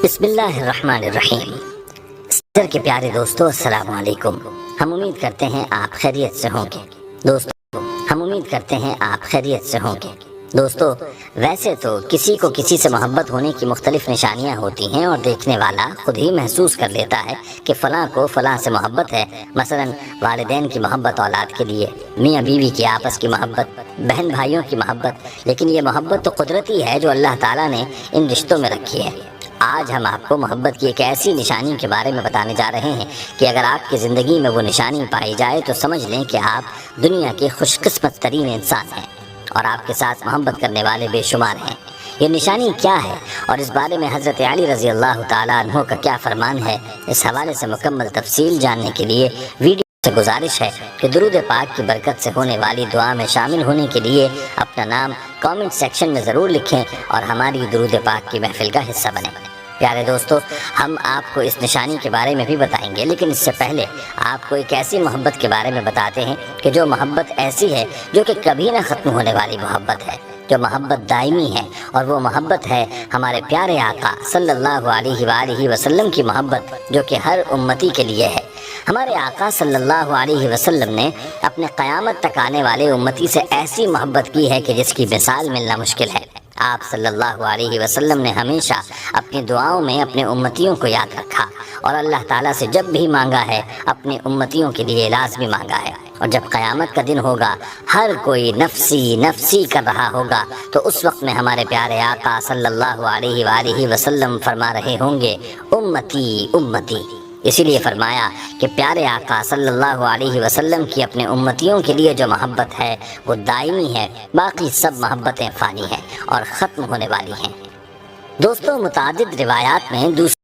بسم اللہ الرحمن الرحیم۔ سر کے پیارے دوستو، السلام علیکم۔ ہم امید کرتے ہیں آپ خیریت سے ہوں گے۔ دوستو ویسے تو کسی کو کسی سے محبت ہونے کی مختلف نشانیاں ہوتی ہیں اور دیکھنے والا خود ہی محسوس کر لیتا ہے کہ فلاں کو فلاں سے محبت ہے۔ مثلا والدین کی محبت اولاد کے لیے، میاں بیوی کی آپس کی محبت، بہن بھائیوں کی محبت، لیکن یہ محبت تو قدرتی ہے جو اللہ تعالیٰ نے ان رشتوں میں رکھی ہے۔ آج ہم آپ کو محبت کی ایک ایسی نشانی کے بارے میں بتانے جا رہے ہیں کہ اگر آپ کی زندگی میں وہ نشانی پائی جائے تو سمجھ لیں کہ آپ دنیا کے خوش قسمت ترین انسان ہیں اور آپ کے ساتھ محبت کرنے والے بے شمار ہیں۔ یہ نشانی کیا ہے اور اس بارے میں حضرت علی رضی اللہ تعالیٰ عنہ کا کیا فرمان ہے، اس حوالے سے مکمل تفصیل جاننے کے لیے ویڈیو سے گزارش ہے کہ درود پاک کی برکت سے ہونے والی دعا میں شامل ہونے کے لیے اپنا نام کامنٹ سیکشن میں ضرور لکھیں اور ہماری درود پاک کی محفل کا حصہ بنیں۔ پیارے دوستو، ہم آپ کو اس نشانی کے بارے میں بھی بتائیں گے، لیکن اس سے پہلے آپ کو ایک ایسی محبت کے بارے میں بتاتے ہیں کہ جو محبت ایسی ہے جو کہ کبھی نہ ختم ہونے والی محبت ہے، جو محبت دائمی ہے، اور وہ محبت ہے ہمارے پیارے آقا صلی اللہ علیہ وآلہ وسلم کی محبت، جو کہ ہر امتی کے لیے ہے۔ ہمارے آقا صلی اللہ علیہ وسلم نے اپنے قیامت تک آنے والے امتی سے ایسی محبت کی ہے کہ جس کی مثال ملنا مشکل ہے۔ آپ صلی اللہ علیہ وسلم نے ہمیشہ اپنی دعاؤں میں اپنے امتیوں کو یاد رکھا اور اللہ تعالیٰ سے جب بھی مانگا ہے اپنے امتیوں کے لیے لازمی مانگا ہے، اور جب قیامت کا دن ہوگا ہر کوئی نفسی نفسی کر رہا ہوگا تو اس وقت میں ہمارے پیارے آقا صلی اللہ علیہ وآلہ وسلم فرما رہے ہوں گے امتی امتی۔ اسی لیے فرمایا کہ پیارے آقا صلی اللہ علیہ وسلم کی اپنے امتیوں کے لیے جو محبت ہے وہ دائمی ہے، باقی سب محبتیں فانی ہیں اور ختم ہونے والی ہیں۔ دوستو متعدد روایات میں دوسری